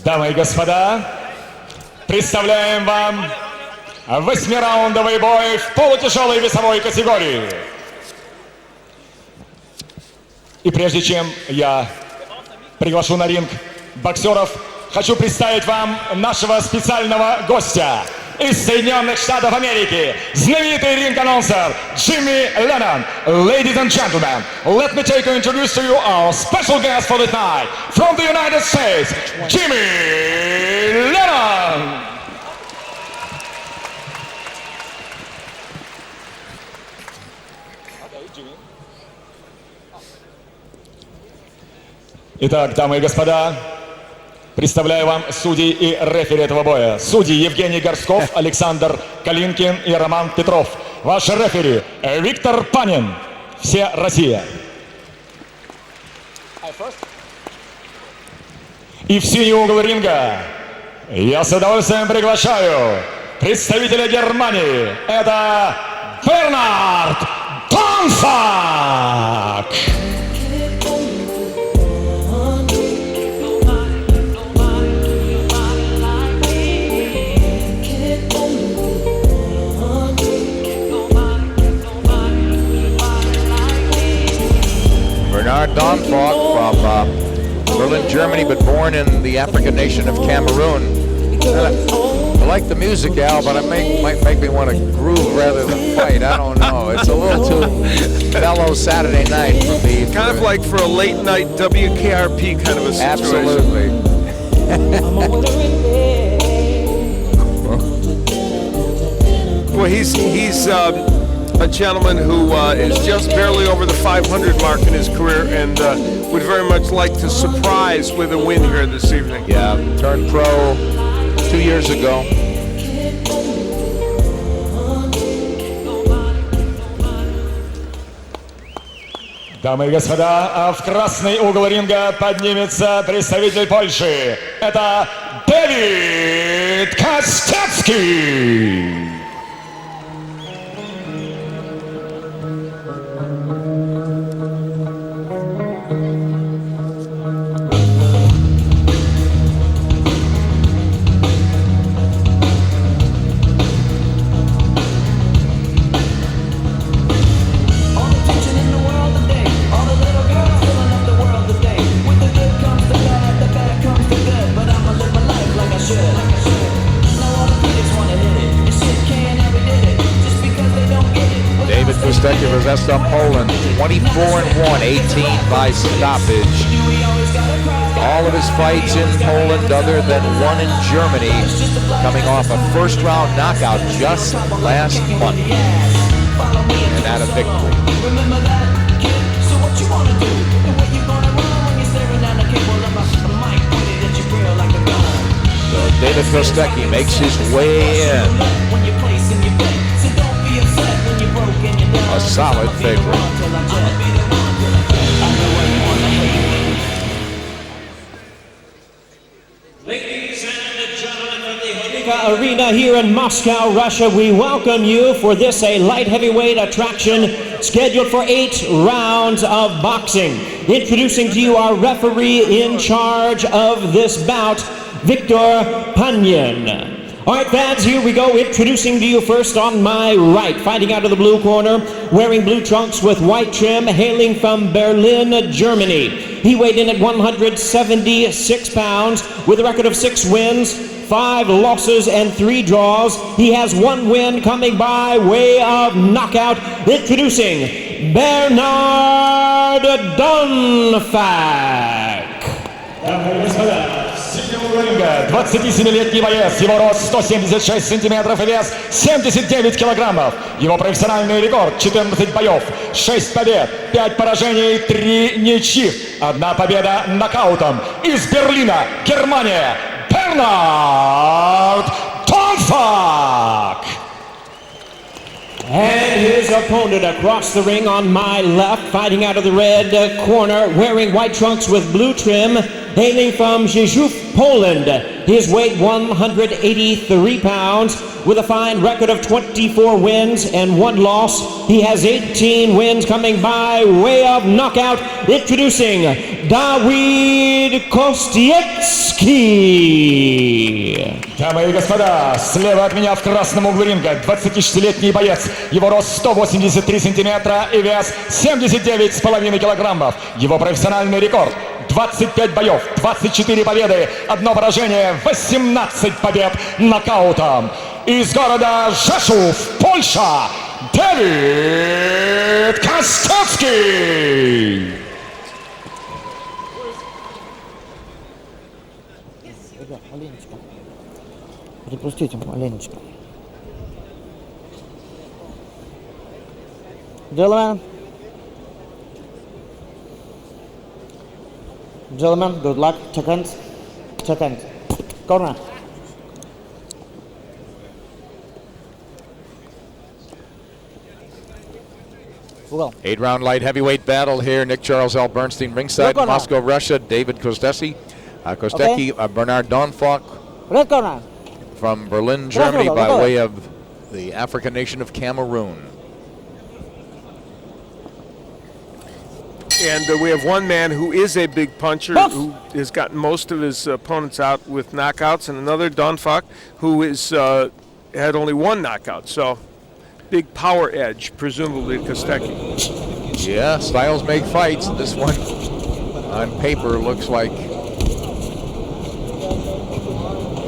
Дамы и господа, представляем вам 8-раундовый бой в полутяжелой весовой категории. И прежде чем я приглашу на ринг боксеров, хочу представить вам нашего специального гостя из Соединенных Штатов Америки, знаменитый ринг-анонсер Джимми Леннон. Ladies and gentlemen, let me take and introduce to you our special guest for the night from the United States, Jimmy Lennon. Итак, дамы и господа, представляю вам судей и рефери этого боя. Судьи Евгений Горсков, Александр Калинкин и Роман Петров. Ваш рефери Виктор Панин. Все Россия. И в синий угол ринга я с удовольствием приглашаю представителя Германии. Это Бернард Donfack. Bernard Donfack from Berlin, Germany, but born in the African nation of Cameroon. I like the music, Al, but it might make me want to groove rather than fight. I don't know. It's a little too mellow Saturday night for me. Kind of like for a late night WKRP kind of a situation. Absolutely. Well, he's a gentleman who is just barely over the 500 mark in his career and would very much like to surprise with a win here this evening. Yeah, turned pro 2 years ago. Дамы и господа, в красный угол ринга поднимется представитель Польши. Это Dawid Kostecki. Kostecki reversed up Poland, 24-1, 18 by stoppage. All of his fights in Poland other than one in Germany, coming off a first-round knockout just last month. And that a victory. So Dawid Kostecki makes his way in. A solid favorite. Ladies and gentlemen from the Honika Arena here in Moscow, Russia, we welcome you for this light heavyweight attraction scheduled for 8 rounds of boxing. Introducing to you our referee in charge of this bout, Victor Panion. All right, fans, here we go. Introducing to you first on my right, fighting out of the blue corner, wearing blue trunks with white trim, hailing from Berlin, Germany. He weighed in at 176 pounds with a record of 6 wins, 5 losses, and 3 draws. He has 1 win coming by way of knockout. Introducing Bernard Donfack. 27-летний боец, его рост 176 сантиметров и вес 79 килограммов. Его профессиональный рекорд 14 боев, 6 побед, 5 поражений, 3 ничьих. 1 победа нокаутом. Из Берлина, Германия, Bernard Donfack. And his opponent across the ring on my left, fighting out of the red corner, wearing white trunks with blue trim, hailing from Rzeszów, Poland. His weight 183 pounds with a fine record of 24 wins and 1 loss. He has 18 wins coming by way of knockout. Introducing Dawid Dawid Kostecki. Дамы и господа, слева от меня в красном углу ринга 26-летний боец. Его рост 183 сантиметра и вес 79,5 килограммов. Его профессиональный рекорд 25 боев, 24 победы, 1 поражение, 18 побед нокаутом. Из города Rzeszów, Польша, Dawid Kostecki. Маленечко. Припустите, маленечко. Gentlemen, good luck. Second. Corner. Well. 8-round light heavyweight battle here. Nick Charles L. Bernstein ringside, Look on Moscow, Russia. David Kostecki. Kostecki, Bernard Donfack Red corner. from Berlin, Look Germany, on, by look on. way of the African nation of Cameroon. And we have one man who is a big puncher who has gotten most of his opponents out with knockouts, and another, Donfack, who is had only one knockout. So big power edge, presumably, Kostecki. Yeah, styles make fights. This one on paper looks like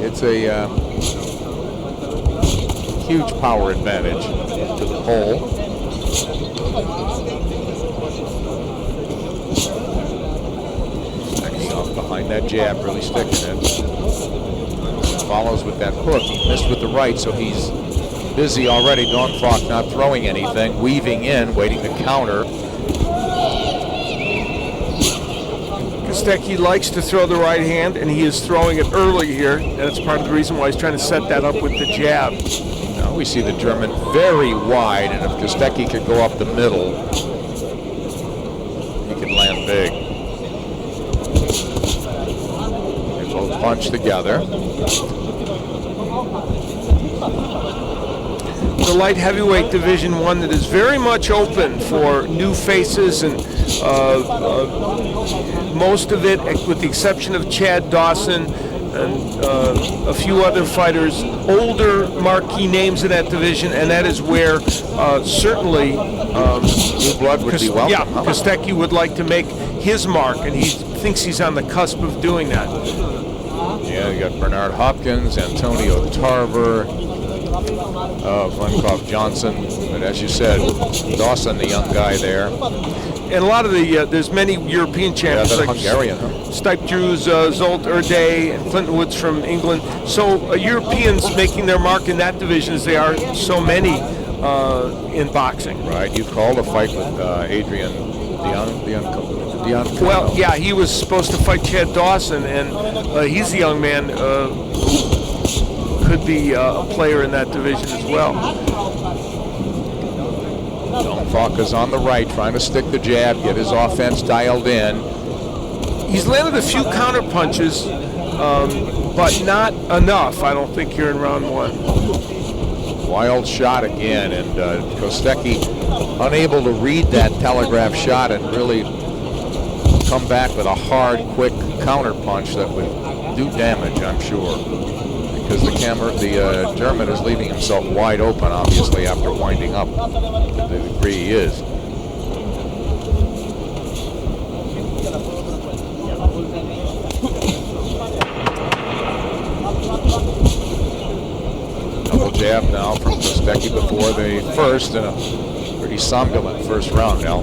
it's a huge power advantage to the pole. Backing off behind that jab, really sticking it. Follows with that hook. He missed with the right, so he's busy already. Donfack not throwing anything, weaving in, waiting to counter. Kostecki likes to throw the right hand, and he is throwing it early here. And that's part of the reason why he's trying to set that up with the jab. Now we see the German very wide, and if Kostecki could go up the middle, he could land big. They both punch together. The light heavyweight division, one that is very much open for new faces, and most of it, with the exception of Chad Dawson and a few other fighters, older marquee names in that division, and that is where certainly New blood would be welcome. yeah, huh? Kostecki would like to make his mark, and he thinks he's on the cusp of doing that. Yeah, you got Bernard Hopkins, Antonio Tarver, Glenkov Johnson, but as you said, Dawson, the young guy there. And a lot of the, there's many European champions, they're like Hungarian, huh? Stipe Drew's, Zolt Erde, and Clinton Woods from England. So Europeans making their mark in that division, as they are so many in boxing. Right, you called a fight with Adrian Dion. Well, yeah, he was supposed to fight Chad Dawson, and he's a young man who could be a player in that division as well. Donfack is on the right, trying to stick the jab, get his offense dialed in. He's landed a few counter punches, but not enough, I don't think, here in round one. Wild shot again, and Kostecki unable to read that telegraph shot and really come back with a hard, quick counter punch that would do damage, I'm sure. Because the German is leaving himself wide open, obviously, after winding up to the degree he is. Double jab now from Kostecki before the first, and a pretty somnolent first round now.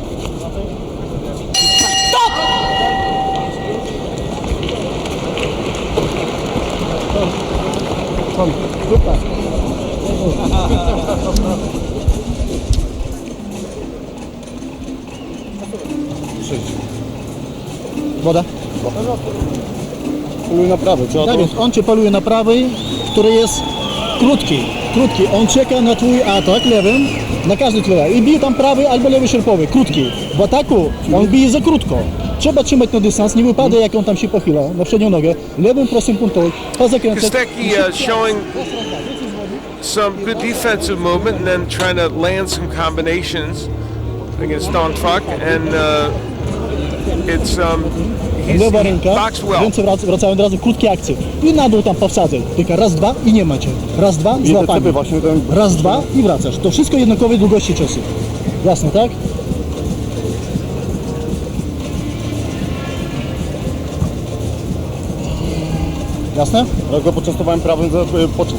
Woda? Poluje na prawy. Tak więc on cię poluje na prawej, który jest krótki. On czeka na twój atak lewym, na każdy tyle. I bije tam prawy albo lewy sierpowy, krótki. W ataku on bije za krótko. Trzeba trzymać na dystans, nie wypada jak on tam się pochyla na przednią nogę. Lewym prostym punktem, pozakręcać. Kostecki showing some good defensive movement and then trying to land some combinations against Donfack, and He's Lewa ręka, boxed well. ręce wracają od razu, krótkie akcje. I na dół tam powsadzaj. Tylko raz, dwa i nie macie. Raz, dwa, złapanie. Raz, dwa i wracasz. To wszystko jednakowej długości ciosu. Jasne, tak? Jasne? Ja go poczęstowałem prawym poczuł.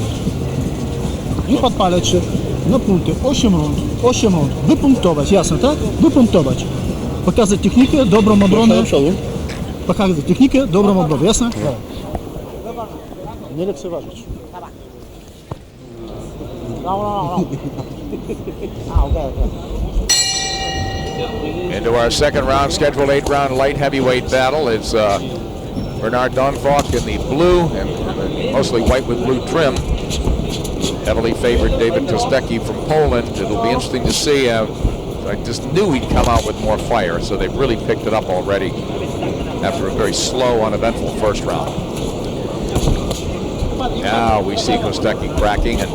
I podpalać się na punkty 8 rund. 8 rund. Wypunktować, jasne, tak? Wypunktować. Pokazać technikę, dobrą obronę. Pokazać technikę, dobrą obronę, jasne? Nie lekceważyć. Into our second round, scheduled 8-round light heavyweight battle. It's Bernard Donfack in the blue and mostly white with blue trim. Heavily favored Dawid Kostecki from Poland. It'll be interesting to see. I just knew he'd come out with more fire, so they've really picked it up already after a very slow, uneventful first round. Now we see Kostecki cracking and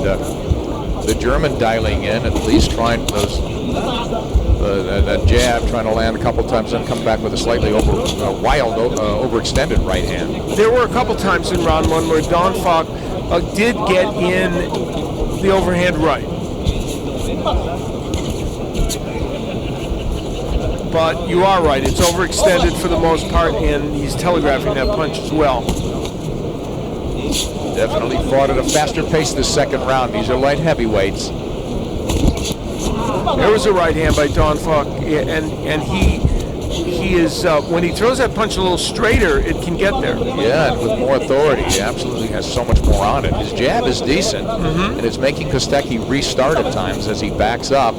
the German dialing in, at least trying those that jab, trying to land a couple times, then come back with a slightly overextended right hand. There were a couple times in round one where Donfack did get in the overhand right. But you are right, it's overextended for the most part, and he's telegraphing that punch as well. Definitely fought at a faster pace this second round. These are light heavyweights. There was a right hand by Donfack, and he is when he throws that punch a little straighter, it can get there. Yeah, and with more authority, he absolutely has so much more on it. His jab is decent, and it's making Kostecki restart at times as he backs up.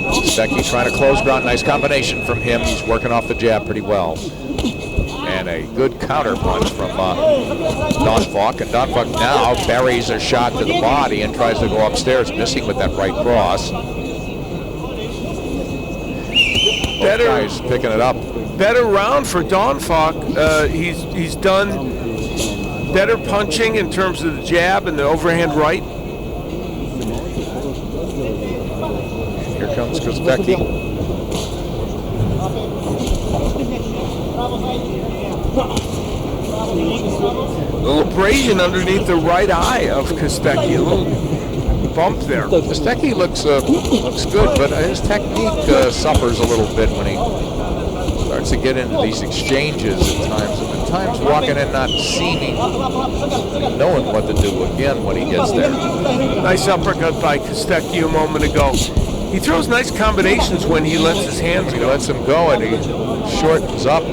Kostecki trying to close ground. Nice combination from him. He's working off the jab pretty well. And a good counter punch from Donfack. And Donfack now buries a shot to the body and tries to go upstairs, missing with that right cross. Both guys picking it up. Better round for Donfack. He's done better punching in terms of the jab and the overhand right. Here comes Kostecki. A little abrasion underneath the right eye of Kostecki. A little bump there. Kostecki looks good, but his technique suffers a little bit when he starts to get into these exchanges at times. And at times walking in not seeming, knowing what to do again when he gets there. Nice uppercut by Kostecki a moment ago. He throws nice combinations when he lets his hands go. He lets him go and he shortens up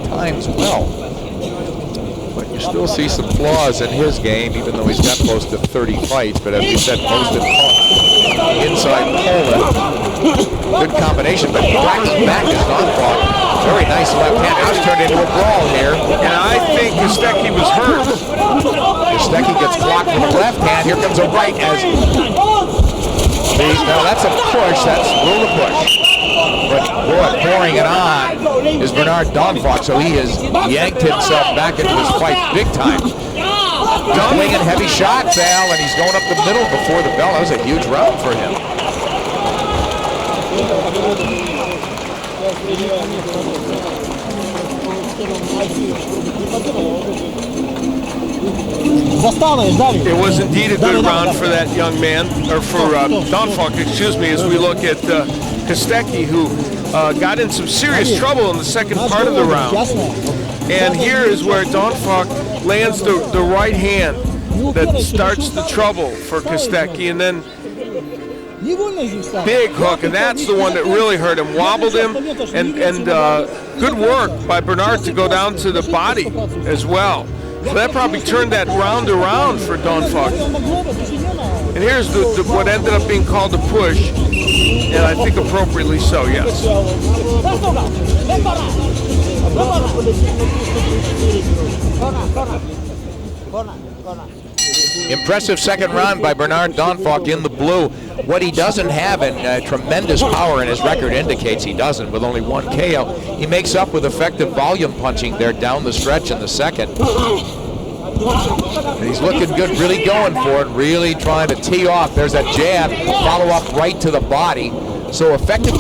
times well. But you still see some flaws in his game, even though he's got close to 30 fights. But as we said, most inside Poland. Good combination, but cracking back is Donfack. Very nice left hand. Now it's turned into a brawl here. And I think Kostecki was hurt. Kostecki gets blocked with the left hand. Here comes a right as... Now that's a push. That's rule of push. But boy, pouring it on is Bernard Donfack, so he has yanked himself back into his fight big time. He's swinging heavy shots, Al, and he's going up the middle before the bell. That was a huge round for him. It was indeed a good round for that young man, or for Donfack, excuse me, as we look at Kostecki, who got in some serious trouble in the second part of the round. And here is where Donfack lands the right hand that starts the trouble for Kostecki, and then big hook, and that's the one that really hurt him, wobbled him, and good work by Bernard to go down to the body as well. So that probably turned that round around for Donfack. And here's what ended up being called a push, and I think appropriately so, yes. Impressive second round by Bernard Donfack in the blue. What he doesn't have, and tremendous power, and his record indicates he doesn't, with only one KO, he makes up with effective volume punching there down the stretch in the second. And he's looking good, really going for it, really trying to tee off. There's that jab, follow up right to the body. So effective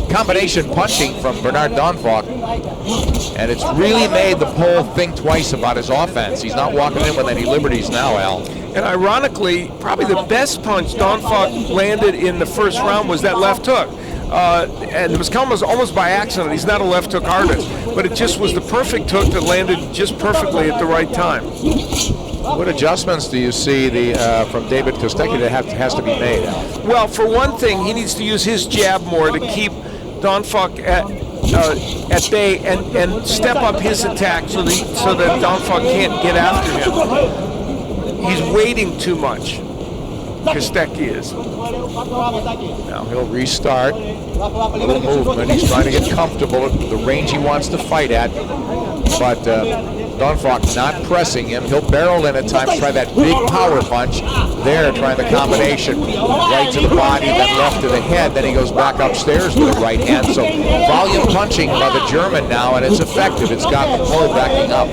combination punching from Bernard Donfack, and it's really made the Pole think twice about his offense. He's not walking in with any liberties now, Al. And ironically, probably the best punch Donfack landed in the first round was that left hook. And it was almost by accident. He's not a left hook artist, but it just was the perfect hook that landed just perfectly at the right time. What adjustments do you see from David Kostecki that has to be made, Al? Well, for one thing, he needs to use his jab more to keep Donfack at bay and step up his attack so that Donfack can't get after him. He's waiting too much. Kostecki is. Now he'll restart. A little movement. He's trying to get comfortable at the range he wants to fight at. But Donfack not pressing him. He'll barrel in at times, try that big power punch. There, trying the combination. Right to the body, then left to the head. Then he goes back upstairs with the right hand. So volume punching by the German now, and it's effective. It's got the Pole backing up.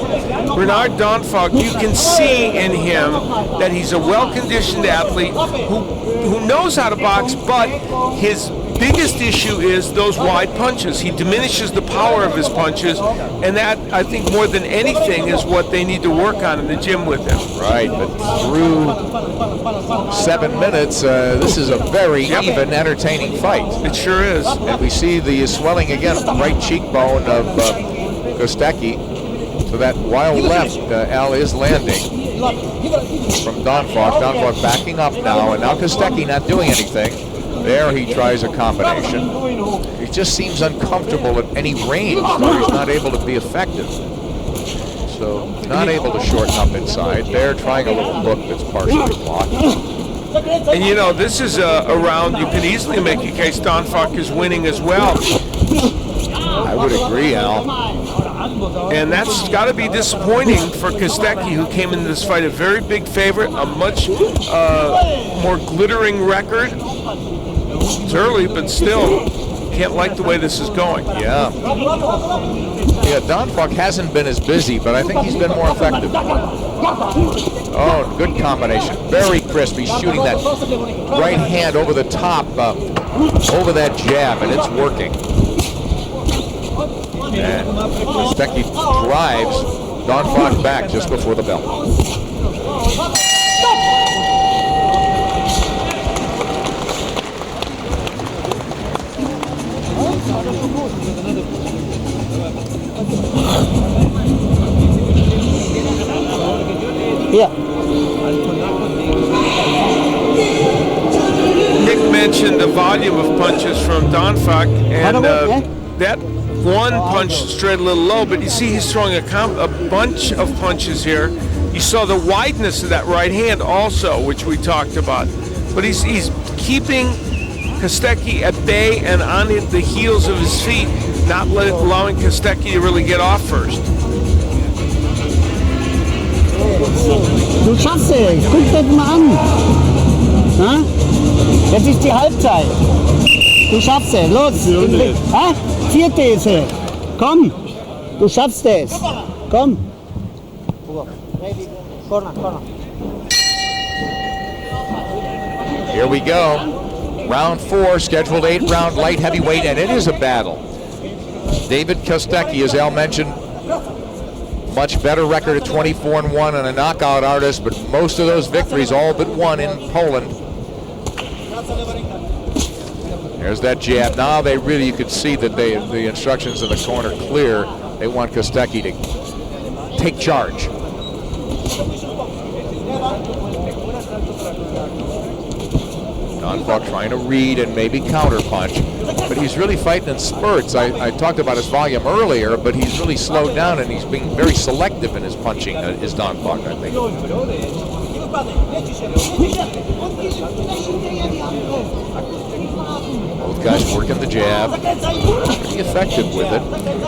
Bernard Donfack, you can see in him that he's a well-conditioned athlete who knows how to box, but his biggest issue is those wide punches. He diminishes the power of his punches, and that, I think, more than anything, is what they need to work on in the gym with him. Right, but through 7 minutes, this is a very even, entertaining fight. It sure is. And we see the swelling again of the right cheekbone of Kostecki. So that wild left, Al, is landing from Donfack. Donfack backing up now, and now Kostecki not doing anything. There he tries a combination. He just seems uncomfortable at any range, so he's not able to be effective. So not able to shorten up inside. There trying a little hook that's partially blocked. And you know, this is a round you can easily make a case Donfack is winning as well. I would agree, Al. And that's got to be disappointing for Kostecki, who came into this fight a very big favorite, a much more glittering record. It's early, but still, can't like the way this is going. Yeah. Yeah, Donfack hasn't been as busy, but I think he's been more effective. Oh, good combination. Very crisp. He's shooting that right hand over the top, over that jab, and it's working. And Kostecki drives Donfack back just before the bell. Yeah. Nick mentioned the volume of punches from Donfack, and that one punch straight a little low, but you see he's throwing a bunch of punches here. You saw the wideness of that right hand also, which we talked about. But he's keeping Kostecki at bay and on the heels of his feet, not allowing Kostecki to really get off first. Du schaffst es. Guck dir das mal an. Na? Jetzt ist die Halbzeit. Du schaffst es. Los. Ha? Vierte ist es. Komm. Du schaffst es. Komm. Here we go. Round 4, scheduled 8-round light heavyweight, and it is a battle. David Kostecki, as Al mentioned, much better record at 24-1 and a knockout artist, but most of those victories, all but one in Poland. There's that jab. Now they really, you could see that the instructions in the corner clear. They want Kostecki to take charge. Donfack trying to read and maybe counter punch, but he's really fighting in spurts. I talked about his volume earlier, but he's really slowed down and he's being very selective in his punching, is Donfack, I think. Both guys working the jab, pretty effective with it.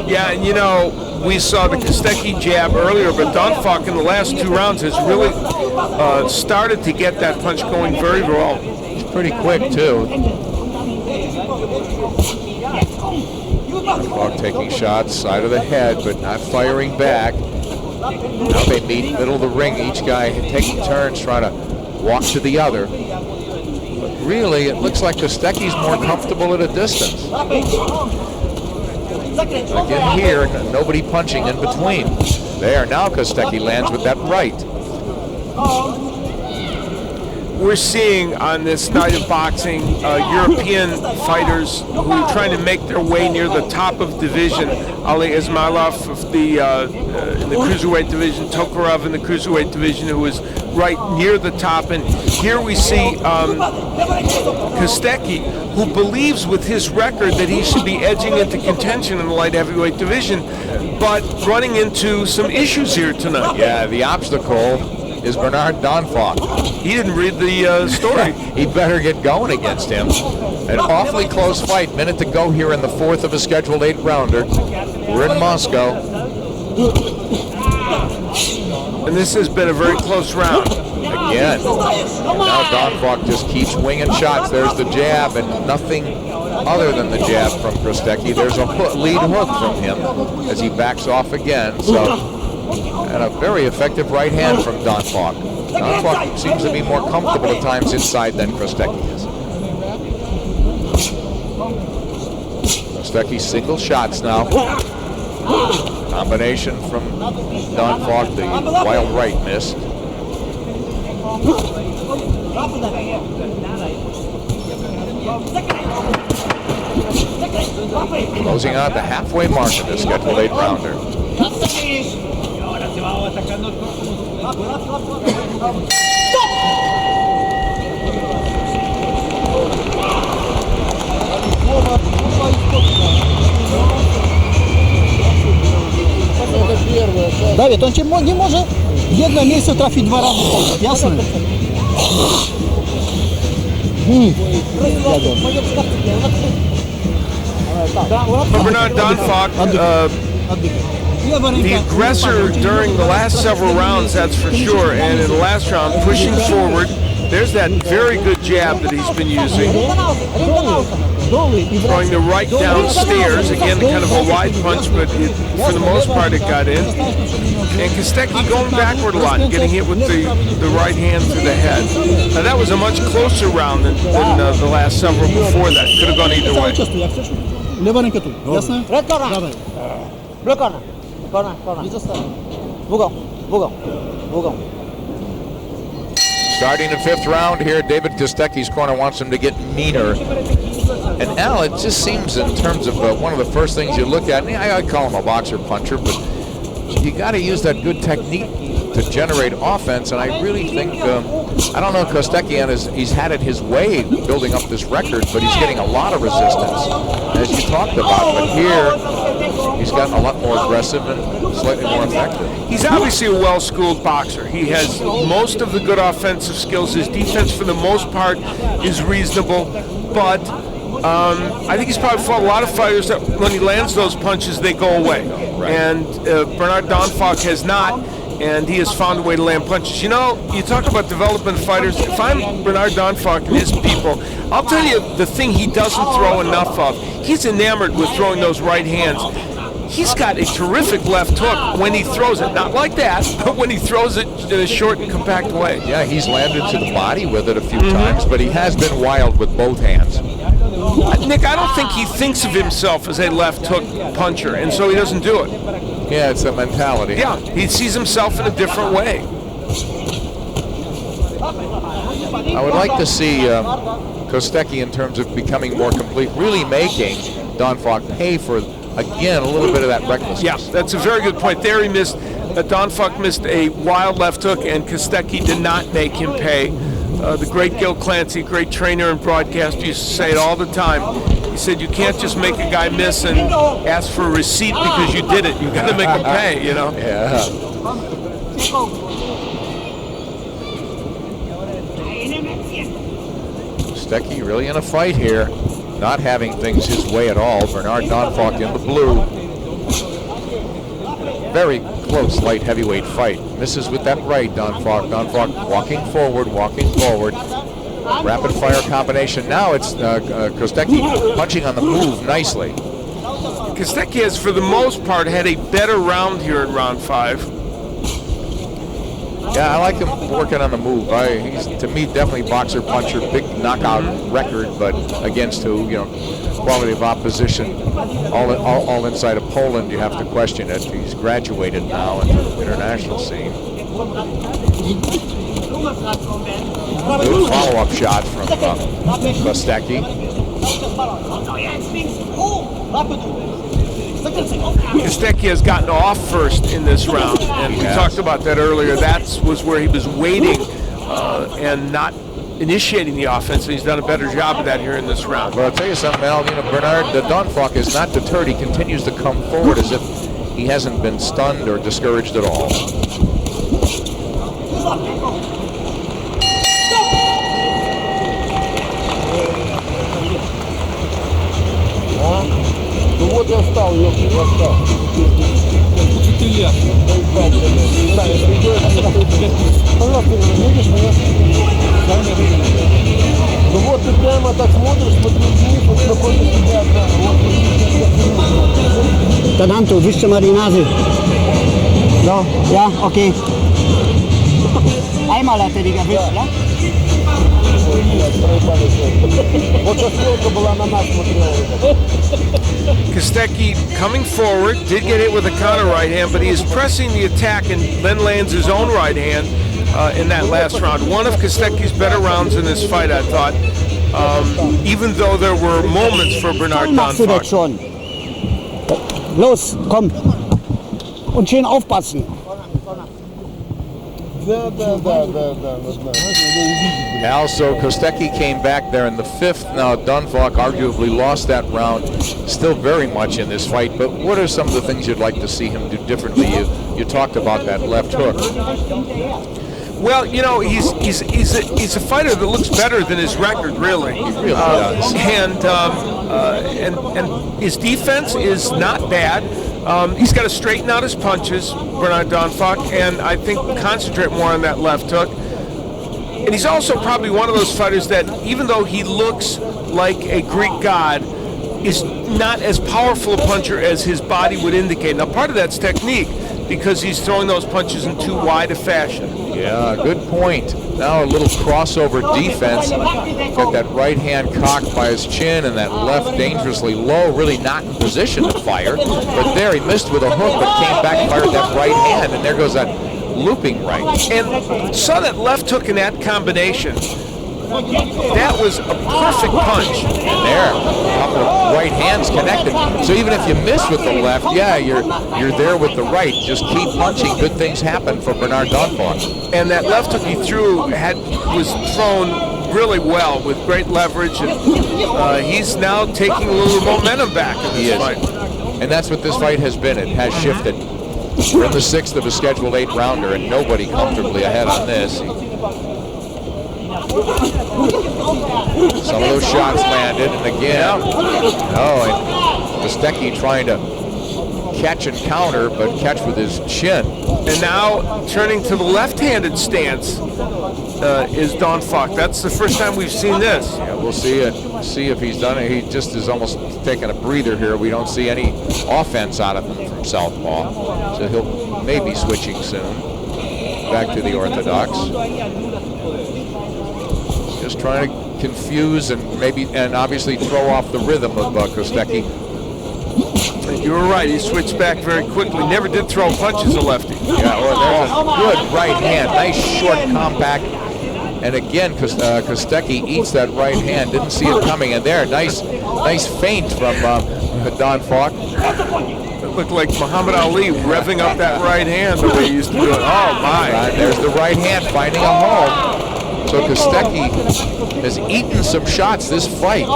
Yeah, and you know, we saw the Kostecki jab earlier, but Donfack in the last 2 rounds has really started to get that punch going very well. He's pretty quick too. Donfack taking shots, side of the head, but not firing back. Now they meet middle of the ring, each guy taking turns trying to walk to the other. But really, it looks like Kostecki's more comfortable at a distance. Again here, nobody punching in between. There, now Kostecki lands with that right. We're seeing on this night of boxing European fighters who are trying to make their way near the top of division. Ali Ismailov of in the cruiserweight division, Tokarov in the cruiserweight division, who is right near the top. And here we see Kostecki, who believes with his record that he should be edging into contention in the light heavyweight division, but running into some issues here tonight. Yeah, the obstacle is Bernard Donfack. He didn't read the story. He better get going against him. An awfully close fight. Minute to go here in the fourth of a scheduled 8-rounder. We're in Moscow. And this has been a very close round. Again. Now Donfack just keeps winging shots. There's the jab and nothing other than the jab from Kostecki. There's a lead hook from him as he backs off again. And a very effective right hand from Donfack. Donfack seems to be more comfortable at times inside than Kostecki is. Kostecki single shots now. Combination from Donfack, the wild right missed. Closing out the halfway mark of this scheduled 8-rounder. Dawid, on cię nie może w jedno miejsce trafić 2 razy, jasne? Bernard Donfack, the aggressor during the last several rounds, that's for sure, and in the last round, pushing forward. There's that very good jab that he's been using. Throwing the right downstairs, again, kind of a wide punch, but for the most part it got in. And Kostecki going backward a lot, getting hit with the right hand through the head. Now that was a much closer round than the last several before that. Could have gone either way. Lewa ręka tu, jasne? Dawaj. Starting the 5th round here, David Kostecki's corner wants him to get meaner. And Al, it just seems in terms of one of the first things you look at, and I call him a boxer puncher, but you got to use that good technique to generate offense, and I really think, I don't know, Kostecki, he's had it his way building up this record, but he's getting a lot of resistance, as you talked about. But here, he's gotten a lot more aggressive and slightly more effective. He's obviously a well-schooled boxer. He has most of the good offensive skills. His defense, for the most part, is reasonable, but I think he's probably fought a lot of fighters that when he lands those punches, they go away. Right. And Bernard Donfack has not, and he has found a way to land punches. You know, you talk about development fighters. If I'm Bernard Donfack and his people, I'll tell you the thing he doesn't throw enough of. He's enamored with throwing those right hands. He's got a terrific left hook when he throws it. Not like that, but when he throws it in a short and compact way. Yeah, he's landed to the body with it a few times, but he has been wild with both hands. Nick, I don't think he thinks of himself as a left hook puncher, and so he doesn't do it. Yeah, it's a mentality. Yeah, he sees himself in a different way. I would like to see Kostecki, in terms of becoming more complete, really making Donfack pay for, again, a little bit of that recklessness. Yeah, that's a very good point. There he missed, Donfack missed a wild left hook, and Kostecki did not make him pay. The great Gil Clancy, great trainer and broadcaster, used to say it all the time. He said, you can't just make a guy miss and ask for a receipt because you did it. You got to make him pay, you know? Yeah. Kostecki really in a fight here, not having things his way at all. Bernard Donfack in the blue. Very close light heavyweight fight. Misses with that right, Donfack. Donfack walking forward. Rapid fire combination. Now it's Kostecki punching on the move nicely. Kostecki has, for the most part, had a better round here in round 5. Yeah, I like him working on the move. He's, to me, definitely boxer puncher, big knockout record, but against who, quality of opposition, all inside of Poland, you have to question it. He's graduated now into the international scene. Good follow-up shot from Kostecki. Kostecki has gotten off first in this round, and we talked about that earlier. That was where he was waiting and not initiating the offense, and he's done a better job of that here in this round. But I'll tell you something, Al, Bernard, the Donfack is not deterred. He continues to come forward as if he hasn't been stunned or discouraged at all. Вот я встал, ёпта, встал. Пожалуйста, видишь меня? Ну вот ты прямо так смотришь, смотри вниз, вот напротив тебя, вот. Dann tu, wyższe marinazy. No, ja, okej. Einmal hat er die gewischt, ja? Вот сейчас стрелка была на нас смотрела. Kostecki coming forward, did get hit with a counter right hand, but he is pressing the attack and then lands his own right hand in that last round. One of Kostecki's better rounds in this fight, I thought, even though there were moments for Bernard Machst du das Donfack. schon? Los, komm. Und schön aufpassen. Also, Kostecki came back there in the fifth. Now, Donfack arguably lost that round. Still very much in this fight, but what are some of the things you'd like to see him do differently? You talked about that left hook. Well, he's a fighter that looks better than his record, really. He really does. And his defense is not bad. He's got to straighten out his punches, Bernard Donfack, and I think concentrate more on that left hook. And he's also probably one of those fighters that, even though he looks like a Greek god, is not as powerful a puncher as his body would indicate. Now, part of that's technique, because he's throwing those punches in too wide a fashion. Yeah, good point. Now a little crossover defense. Got that right hand cocked by his chin and that left dangerously low, really not in position to fire. But there he missed with a hook, but came back and fired that right hand, and there goes that looping right. And saw that left hook in that combination. That was a perfect punch. And there, a couple of right hands connected. So even if you miss with the left, yeah, you're there with the right. Just keep punching. Good things happen for Bernard Donfack. And that left hook he threw was thrown really well with great leverage, and he's now taking a little momentum back in this fight. And that's what this fight has been. It has shifted. We're in the sixth of a scheduled 8-rounder, and nobody comfortably ahead on this. Some of those shots landed, and again, and Kostecki trying to catch and counter, but catch with his chin. And now turning to the left-handed stance is Donfack. That's the first time we've seen this. Yeah, we'll see it. See if he's done it. He just is almost taking a breather here. We don't see any offense out of him from southpaw, so he'll maybe switching soon back to the orthodox. Just trying to confuse and obviously throw off the rhythm of Kostecki. You were right. He switched back very quickly. Never did throw punches a lefty. Yeah, there's a good right hand. Nice short, compact. And again, Kostecki eats that right hand. Didn't see it coming. And there, nice feint from Donfack. It looked like Muhammad Ali revving up that right hand the way he used to do it. Oh, my. There's the right hand finding a home. So Kostecki has eaten some shots this fight.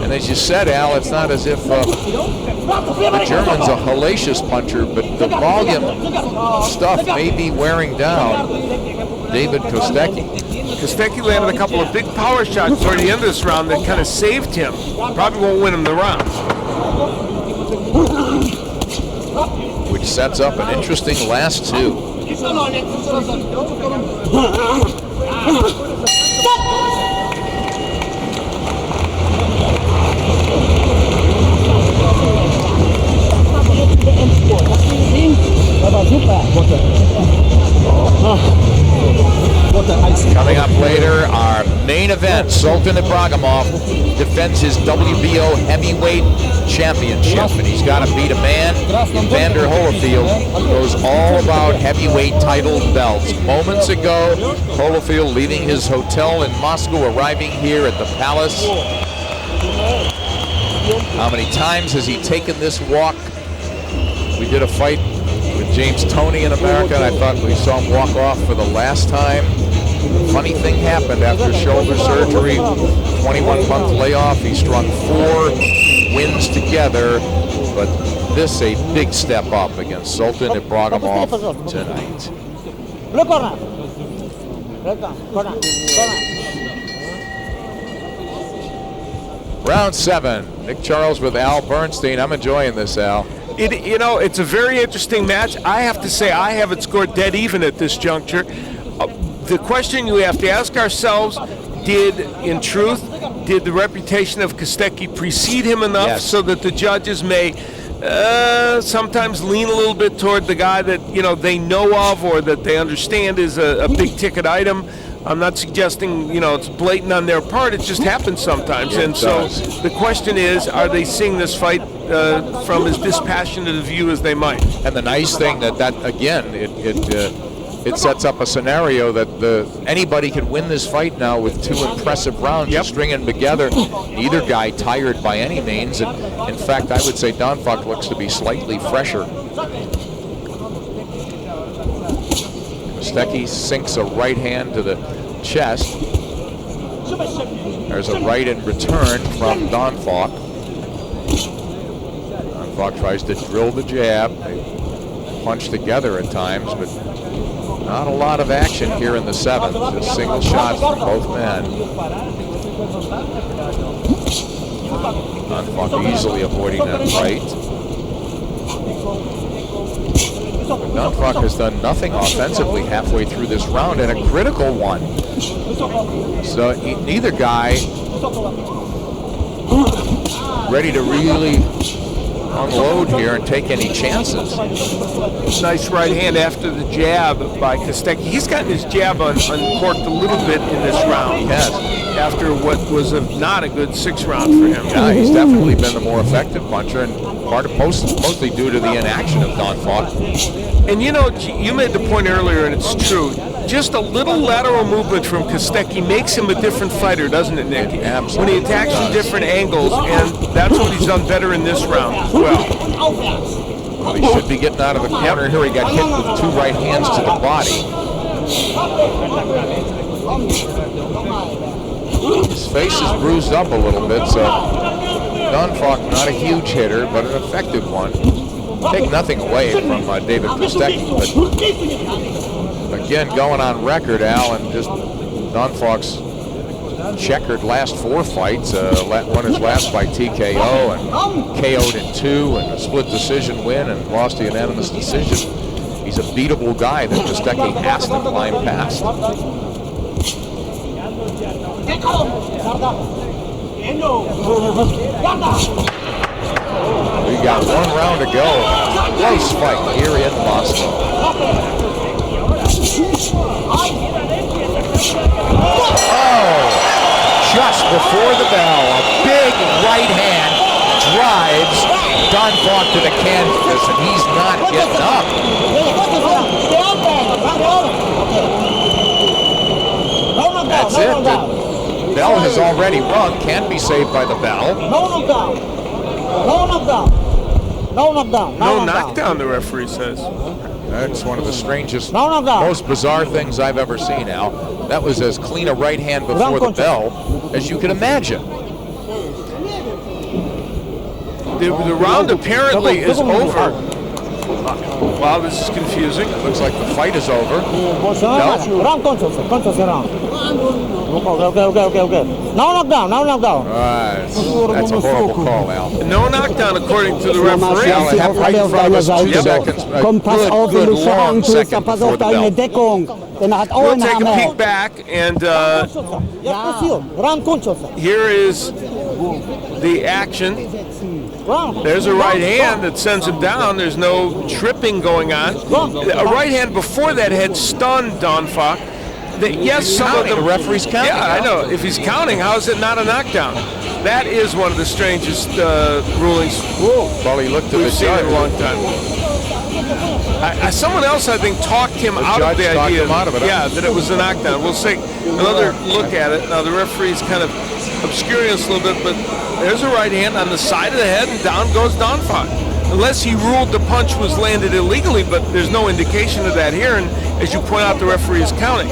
And as you said, Al, it's not as if the German's a hellacious puncher, but the volume stuff may be wearing down David Kostecki. Kostecki landed a couple of big power shots toward the end of this round that kind of saved him. Probably won't win him the round. Which sets up an interesting last two. Aber super. Coming up later, our main event, Sultan Ibragimov defends his WBO heavyweight championship, and he's got to beat a man in Vander Holyfield who knows all about heavyweight titled belts. Moments ago, Holyfield leaving his hotel in Moscow, arriving here at the Palace. How many times has he taken this walk? We did a fight with James Toney in America, and I thought we saw him walk off for the last time. Funny thing happened after shoulder surgery, 21-month layoff. He strung 4 wins together, but this a big step up against Sultan Ibragimov tonight. Round 7, Nick Charles with Al Bernstein. I'm enjoying this, Al. You know, it's a very interesting match. I have to say, I have it scored dead even at this juncture. The question you have to ask ourselves, did the reputation of Kostecki precede him enough so that the judges may sometimes lean a little bit toward the guy that, you know, they know of or that they understand is a big ticket item? I'm not suggesting, you know, it's blatant on their part. It just happens sometimes. And so the question is, are they seeing this fight from as dispassionate a view as they might? And the nice thing that again, it sets up a scenario that anybody can win this fight now with 2 impressive rounds. You string them together. Neither guy tired by any means. And in fact, I would say Donfack looks to be slightly fresher. Kostecki sinks a right hand to the chest. There's a right in return from Donfack. Donfack tries to drill the jab. They punch together at times, but not a lot of action here in the 7th. Just single shots from both men. Donfack easily avoiding that right. But Donfack has done nothing offensively halfway through this round, and a critical one. So neither guy ready to really unload here and take any chances. Nice right hand after the jab by Kostecki. He's gotten his jab uncorked a little bit in this round. Yes. After what was not a good 6th round for him. Yeah, he's definitely been the more effective puncher, and mostly due to the inaction of Donfack. And you know, you made the point earlier, and it's true. Just a little lateral movement from Kostecki makes him a different fighter, doesn't it, Nick? Absolutely. When he attacks from different angles, and that's what he's done better in this round as well. Well, he should be getting out of the corner here. He got hit with 2 right hands to the body. His face is bruised up a little bit, so Donfack not a huge hitter, but an effective one. Take nothing away from David Kostecki, but again, going on record, Al, and just Donfack's checkered last 4 fights. Won his last by TKO and KO'd in 2 and a split decision win and lost a unanimous decision. He's a beatable guy that Kostecki has to climb past. We got 1 round to go. Close fight here in Moscow. Oh, just before the bell, a big right hand drives Donfack to the canvas, and he's not getting up. That's it. The bell has already rung. Can't be saved by the bell. No knockdown, the referee says. That's one of the strangest, most bizarre things I've ever seen, Al. That was as clean a right hand before the bell as you can imagine. The round apparently is over. Wow, this is confusing. It looks like the fight is over. No knockdown. That's a horrible call, Al. No knockdown, according to the referee. Al, it happened right in front of us 2 seconds. Good long second before the bell. We'll take a peek back, and here is the action. There's a right hand that sends him down. There's no tripping going on. A right hand before that had stunned Donfack. yes, some of The them. referee's counting. Yeah, I know. If he's counting, how is it not a knockdown? That is one of the strangest rulings Well, he looked at we've the seen judge. in a long time. Someone else, I think, talked him out of judge the talked idea. him out of it, huh? Yeah, that it was a knockdown. We'll take another look at it. Now, the referee's kind of obscuring us a little bit, but there's a right hand on the side of the head, and down goes Donfack. Unless he ruled the punch was landed illegally, but there's no indication of that here. And as you point out, the referee is counting.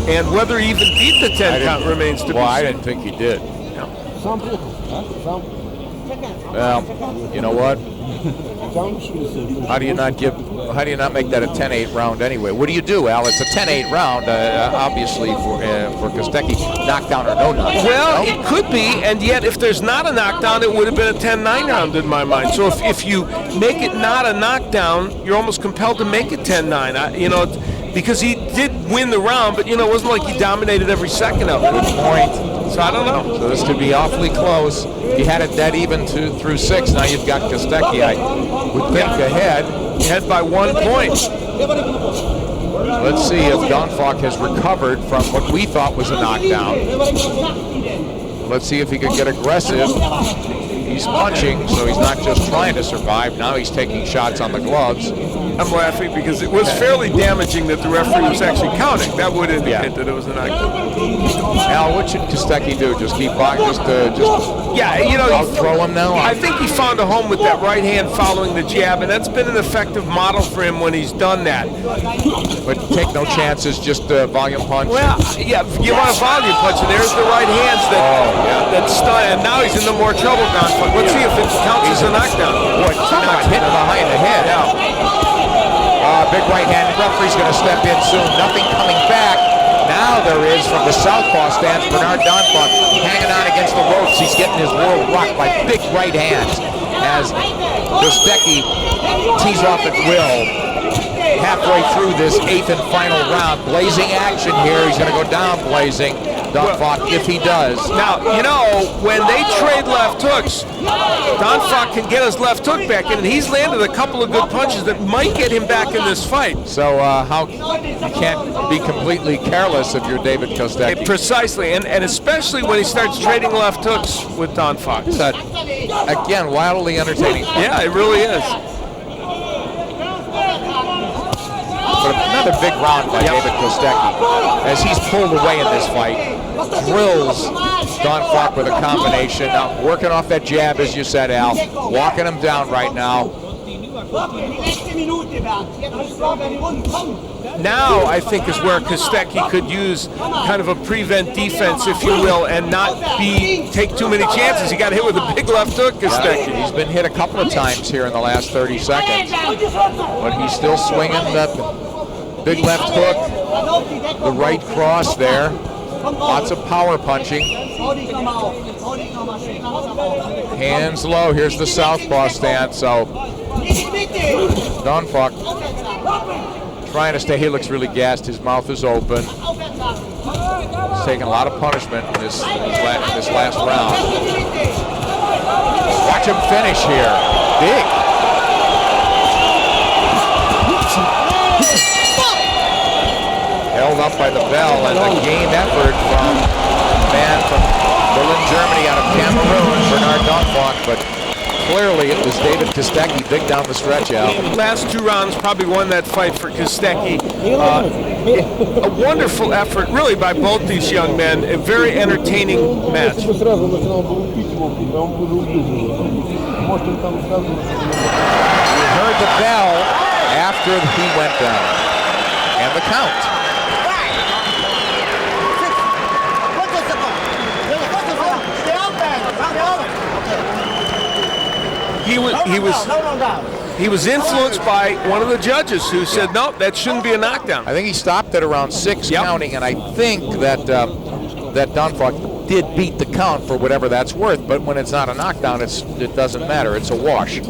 And whether he even beat the 10 count remains to be seen. Well, I didn't think he did. Well, you know what? How do you not make that a 10-8 round anyway? What do you do, Al? It's a 10-8 round, obviously, for Kostecki, knockdown or no knockdown. Well, no? it could be, and yet if there's not a knockdown, it would have been a 10-9 round in my mind. So if you make it not a knockdown, you're almost compelled to make it 10-9. Because he did win the round, but it wasn't like he dominated every second of it. Good point. So I don't know. So this could be awfully close. You had it dead even through 6. Now you've got Kostecki, I would think, ahead by 1 point. Let's see if Donfack has recovered from what we thought was a knockdown. Let's see if he could get aggressive. He's punching, so he's not just trying to survive. Now he's taking shots on the gloves. I'm laughing because it was fairly damaging that the referee was actually counting. That would indicate that it was a knockdown. Al, what should Kostecki do? Just keep on, just throw him now? I think he found a home with that right hand following the jab, and that's been an effective model for him when he's done that. But take no chances, just volume punch. Well, yeah, you want a volume punch, and there's the right hands that stun, and now he's into more trouble, Donfack. Let's see if it counts as a knockdown. Boy, too much hit behind the head. Big right hand. The referee's going to step in soon. Nothing coming back. Now there is from the southpaw stance, Bernard Donfack hanging on against the ropes. He's getting his world rocked by big right hands as Kostecki tees off at will. Halfway through this 8th and final round. Blazing action here. He's going to go down blazing. Donfack, if he does. Now, when they trade left hooks, Donfack can get his left hook back in, and he's landed a couple of good punches that might get him back in this fight. So how you can't be completely careless if you're David Kostecki. Precisely, and especially when he starts trading left hooks with Donfack. Again, wildly entertaining. Yeah, it really is. But another big round by David Kostecki as he's pulled away in this fight. Drills Donfack with a combination. Now working off that jab, as you said, Al. Walking him down right now. Now I think is where Kostecki could use kind of a prevent defense, if you will, and not take too many chances. He got hit with a big left hook, Kostecki. He's been hit a couple of times here in the last 30 seconds. But he's still swinging that big left hook. The right cross there. Lots of power punching. Hands low. Here's the southpaw stance. So Donfack trying to stay. He looks really gassed. His mouth is open. He's taking a lot of punishment in this last round. Watch him finish here. Big. Held up by the bell, and a game effort from a man from Berlin, Germany, out of Cameroon, Bernard Donfack, but clearly it was David Kostecki big down the stretch out. Last 2 rounds probably won that fight for Kostecki. A wonderful effort, really, by both these young men. A very entertaining match. You heard the bell after he went down, and the count. He was influenced by one of the judges who said, no, that shouldn't be a knockdown. I think he stopped at around 6 counting, and I think that that Donfack did beat the count for whatever that's worth. But when it's not a knockdown, it doesn't matter. It's a wash.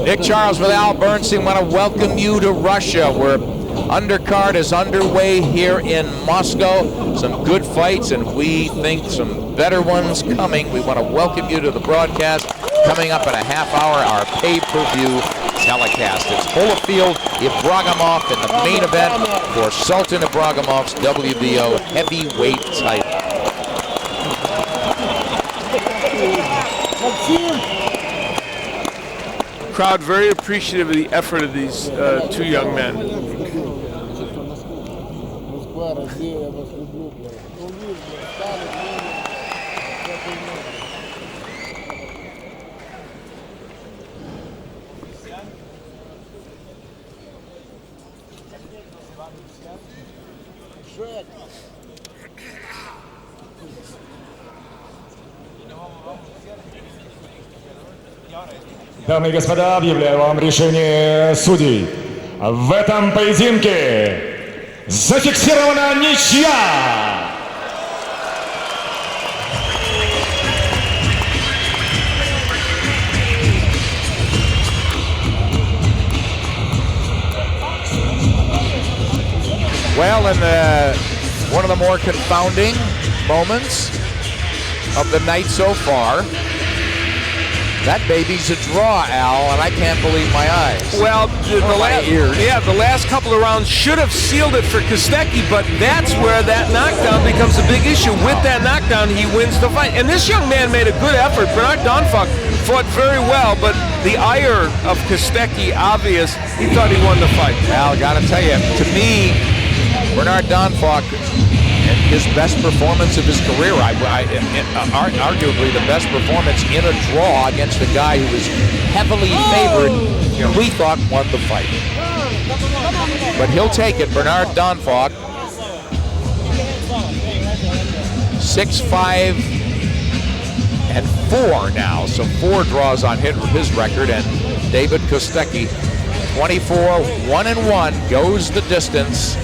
Nick Charles with Al Bernstein. Want to welcome you to Russia, where Undercard is underway here in Moscow. Some good fights, and we think some better ones coming. We want to welcome you to the broadcast. Coming up in a half hour, our pay-per-view telecast. It's Holyfield Ibragimov in the main event for Sultan Ibragimov's WBO heavyweight title. Crowd very appreciative of the effort of these two young men. Дамы и господа, объявляю вам решение судей. В этом поединке зафиксирована ничья. Well, in one of the more confounding moments of the night so far, that baby's a draw, Al, and I can't believe my eyes. Well, the last couple of rounds should have sealed it for Kostecki, but that's where that knockdown becomes a big issue. With that knockdown, he wins the fight. And this young man made a good effort. Bernard Donfack fought very well, but the ire of Kostecki, obvious. He thought he won the fight. Al, gotta tell you, to me, Bernard Donfack, and his best performance of his career, arguably the best performance in a draw against a guy who was heavily favored, we thought won the fight. But he'll take it. Bernard Donfack, 6-5-4 now, so 4 draws on his record, and David Kostecki, 24-1-1, goes the distance.